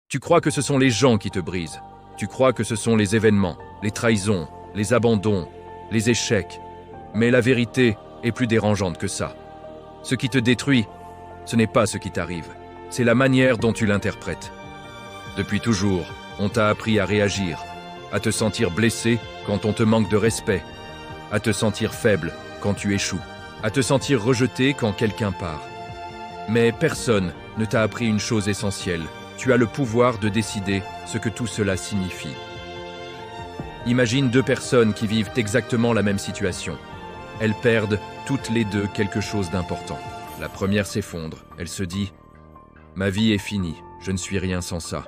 Tu crois que ce sont les gens qui te brisent. Tu crois que ce sont les événements, les trahisons, les abandons, les échecs. Mais la vérité est plus dérangeante que ça. Ce qui te détruit, ce n'est pas ce qui t'arrive. C'est la manière dont tu l'interprètes. Depuis toujours, on t'a appris à réagir, à te sentir blessé quand on te manque de respect, à te sentir faible quand tu échoues, à te sentir rejeté quand quelqu'un part. Mais personne ne t'a appris une chose essentielle. Tu as le pouvoir de décider ce que tout cela signifie. Imagine deux personnes qui vivent exactement la même situation. Elles perdent toutes les deux quelque chose d'important. La première s'effondre. Elle se dit « Ma vie est finie, je ne suis rien sans ça ».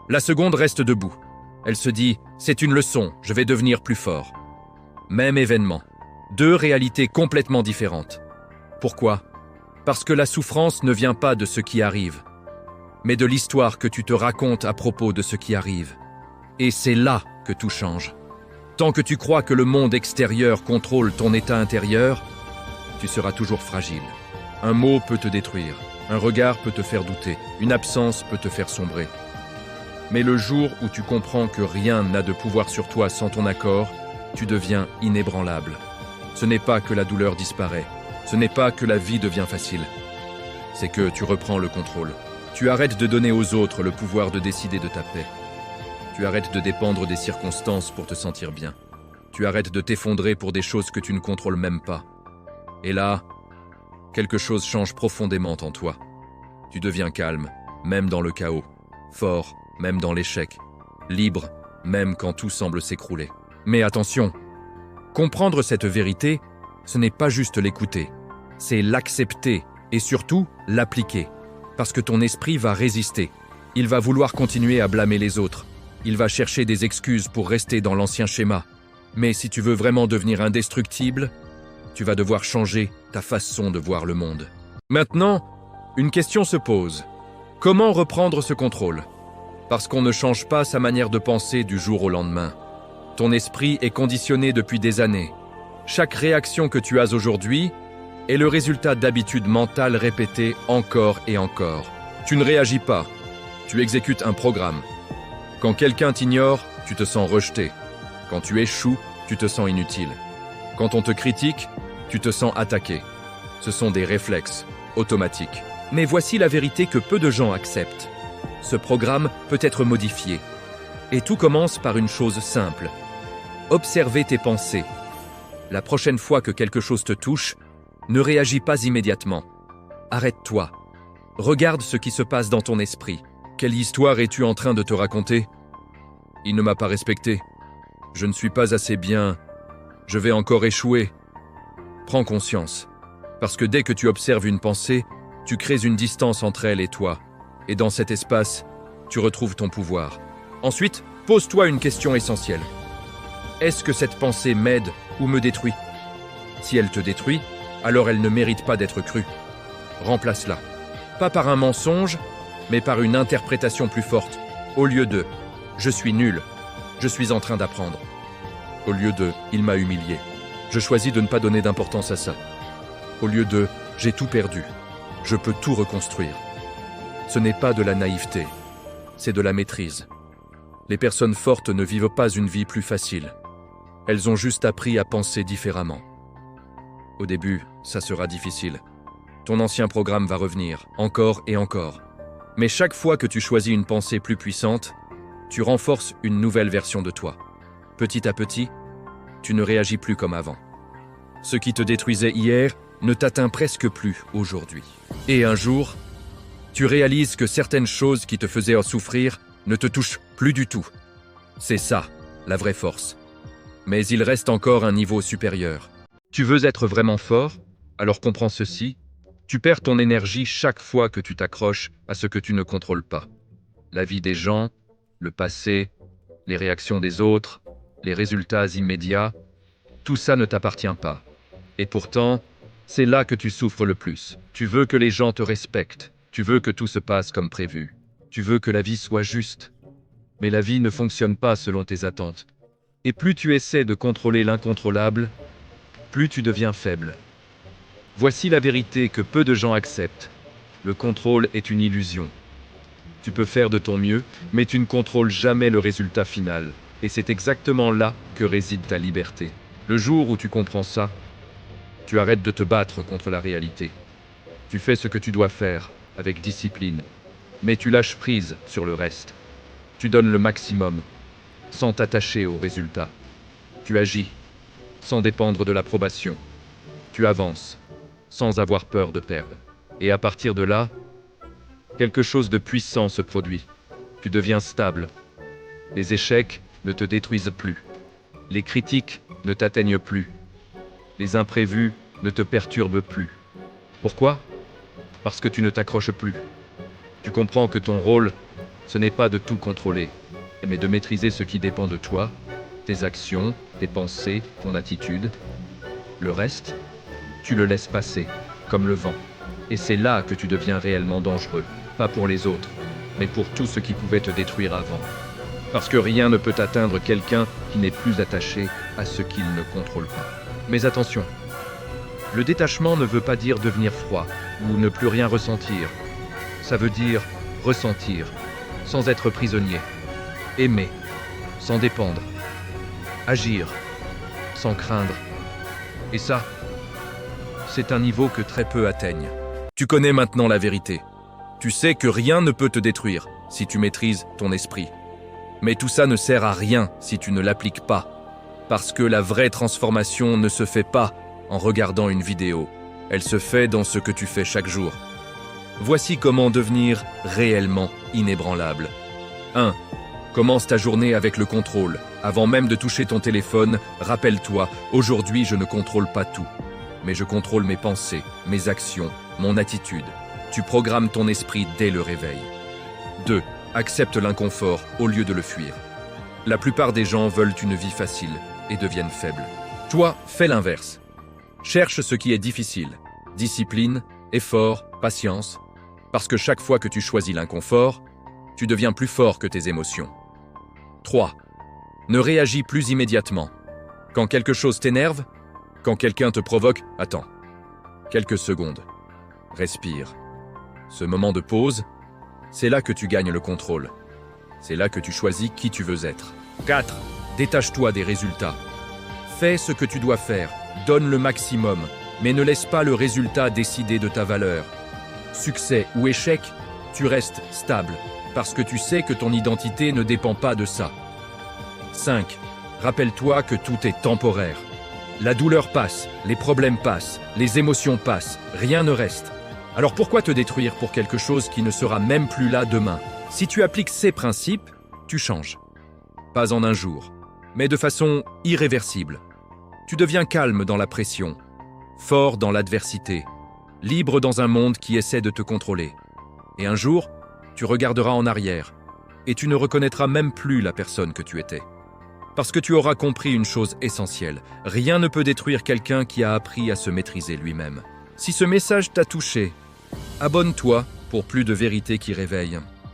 La seconde reste debout. Elle se dit « C'est une leçon, je vais devenir plus fort ». Même événement. Deux réalités complètement différentes. Pourquoi ? Parce que la souffrance ne vient pas de ce qui arrive, mais de l'histoire que tu te racontes à propos de ce qui arrive. Et c'est là que tout change. Tant que tu crois que le monde extérieur contrôle ton état intérieur, tu seras toujours fragile. Un mot peut te détruire, un regard peut te faire douter, une absence peut te faire sombrer. Mais le jour où tu comprends que rien n'a de pouvoir sur toi sans ton accord, tu deviens inébranlable. Ce n'est pas que la douleur disparaît, ce n'est pas que la vie devient facile. C'est que tu reprends le contrôle. Tu arrêtes de donner aux autres le pouvoir de décider de ta paix. Tu arrêtes de dépendre des circonstances pour te sentir bien. Tu arrêtes de t'effondrer pour des choses que tu ne contrôles même pas. Et là, quelque chose change profondément en toi. Tu deviens calme, même dans le chaos. Fort, même dans l'échec. Libre, même quand tout semble s'écrouler. Mais attention, comprendre cette vérité, ce n'est pas juste l'écouter. C'est l'accepter et surtout l'appliquer. Parce que ton esprit va résister. Il va vouloir continuer à blâmer les autres. Il va chercher des excuses pour rester dans l'ancien schéma. Mais si tu veux vraiment devenir indestructible, tu vas devoir changer ta façon de voir le monde. Maintenant, une question se pose. Comment reprendre ce contrôle ? Parce qu'on ne change pas sa manière de penser du jour au lendemain. Ton esprit est conditionné depuis des années. Chaque réaction que tu as aujourd'hui est le résultat d'habitudes mentales répétées encore et encore. Tu ne réagis pas, tu exécutes un programme. Quand quelqu'un t'ignore, tu te sens rejeté. Quand tu échoues, tu te sens inutile. Quand on te critique, tu te sens attaqué. Ce sont des réflexes automatiques. Mais voici la vérité que peu de gens acceptent. Ce programme peut être modifié. Et tout commence par une chose simple. Observer tes pensées. La prochaine fois que quelque chose te touche, ne réagis pas immédiatement. Arrête-toi. Regarde ce qui se passe dans ton esprit. Quelle histoire es-tu en train de te raconter ? Il ne m'a pas respecté. Je ne suis pas assez bien. Je vais encore échouer. Prends conscience. Parce que dès que tu observes une pensée, tu crées une distance entre elle et toi. Et dans cet espace, tu retrouves ton pouvoir. Ensuite, pose-toi une question essentielle. Est-ce que cette pensée m'aide ou me détruit ? Si elle te détruit, alors elle ne mérite pas d'être crue. Remplace-la. Pas par un mensonge, mais par une interprétation plus forte. Au lieu de « je suis nul, je suis en train d'apprendre ». Au lieu de « il m'a humilié ». Je choisis de ne pas donner d'importance à ça. Au lieu de « j'ai tout perdu, je peux tout reconstruire ». Ce n'est pas de la naïveté, c'est de la maîtrise. Les personnes fortes ne vivent pas une vie plus facile. Elles ont juste appris à penser différemment. Au début, ça sera difficile. Ton ancien programme va revenir, encore et encore. Mais chaque fois que tu choisis une pensée plus puissante, tu renforces une nouvelle version de toi. Petit à petit, tu ne réagis plus comme avant. Ce qui te détruisait hier ne t'atteint presque plus aujourd'hui. Et un jour, tu réalises que certaines choses qui te faisaient souffrir ne te touchent plus du tout. C'est ça, la vraie force. Mais il reste encore un niveau supérieur. Tu veux être vraiment fort ? Alors comprends ceci. Tu perds ton énergie chaque fois que tu t'accroches à ce que tu ne contrôles pas. La vie des gens, le passé, les réactions des autres, les résultats immédiats, tout ça ne t'appartient pas. Et pourtant, c'est là que tu souffres le plus. Tu veux que les gens te respectent. Tu veux que tout se passe comme prévu. Tu veux que la vie soit juste. Mais la vie ne fonctionne pas selon tes attentes. Et plus tu essaies de contrôler l'incontrôlable, plus tu deviens faible. Voici la vérité que peu de gens acceptent. Le contrôle est une illusion. Tu peux faire de ton mieux, mais tu ne contrôles jamais le résultat final. Et c'est exactement là que réside ta liberté. Le jour où tu comprends ça, tu arrêtes de te battre contre la réalité. Tu fais ce que tu dois faire, avec discipline, mais tu lâches prise sur le reste. Tu donnes le maximum, sans t'attacher au résultat. Tu agis, sans dépendre de l'approbation. Tu avances, sans avoir peur de perdre. Et à partir de là, quelque chose de puissant se produit. Tu deviens stable. Les échecs ne te détruisent plus. Les critiques ne t'atteignent plus. Les imprévus ne te perturbent plus. Pourquoi ? Parce que tu ne t'accroches plus. Tu comprends que ton rôle, ce n'est pas de tout contrôler, mais de maîtriser ce qui dépend de toi, tes actions, tes pensées, ton attitude. Le reste, tu le laisses passer, comme le vent. Et c'est là que tu deviens réellement dangereux, pas pour les autres, mais pour tout ce qui pouvait te détruire avant. Parce que rien ne peut atteindre quelqu'un qui n'est plus attaché à ce qu'il ne contrôle pas. Mais attention, le détachement ne veut pas dire devenir froid ou ne plus rien ressentir. Ça veut dire ressentir, sans être prisonnier. Aimer, sans dépendre. Agir, sans craindre. Et ça, c'est un niveau que très peu atteignent. Tu connais maintenant la vérité. Tu sais que rien ne peut te détruire si tu maîtrises ton esprit. Mais tout ça ne sert à rien si tu ne l'appliques pas. Parce que la vraie transformation ne se fait pas en regardant une vidéo. Elle se fait dans ce que tu fais chaque jour. Voici comment devenir réellement inébranlable. 1. Commence ta journée avec le contrôle. Avant même de toucher ton téléphone, rappelle-toi, aujourd'hui je ne contrôle pas tout. Mais je contrôle mes pensées, mes actions, mon attitude. Tu programmes ton esprit dès le réveil. 2. Accepte l'inconfort au lieu de le fuir. La plupart des gens veulent une vie facile et deviennent faibles. Toi, fais l'inverse. Cherche ce qui est difficile. Discipline, effort, patience. Parce que chaque fois que tu choisis l'inconfort, tu deviens plus fort que tes émotions. 3. Ne réagis plus immédiatement. Quand quelque chose t'énerve, quand quelqu'un te provoque, attends. Quelques secondes. Respire. Ce moment de pause, c'est là que tu gagnes le contrôle. C'est là que tu choisis qui tu veux être. 4. Détache-toi des résultats. Fais ce que tu dois faire, donne le maximum, mais ne laisse pas le résultat décider de ta valeur. Succès ou échec, tu restes stable, parce que tu sais que ton identité ne dépend pas de ça. 5. Rappelle-toi que tout est temporaire. La douleur passe, les problèmes passent, les émotions passent, rien ne reste. Alors pourquoi te détruire pour quelque chose qui ne sera même plus là demain ? Si tu appliques ces principes, tu changes. Pas en un jour, mais de façon irréversible. Tu deviens calme dans la pression, fort dans l'adversité, libre dans un monde qui essaie de te contrôler. Et un jour, tu regarderas en arrière, et tu ne reconnaîtras même plus la personne que tu étais. Parce que tu auras compris une chose essentielle, rien ne peut détruire quelqu'un qui a appris à se maîtriser lui-même. Si ce message t'a touché, abonne-toi pour plus de vérités qui réveillent.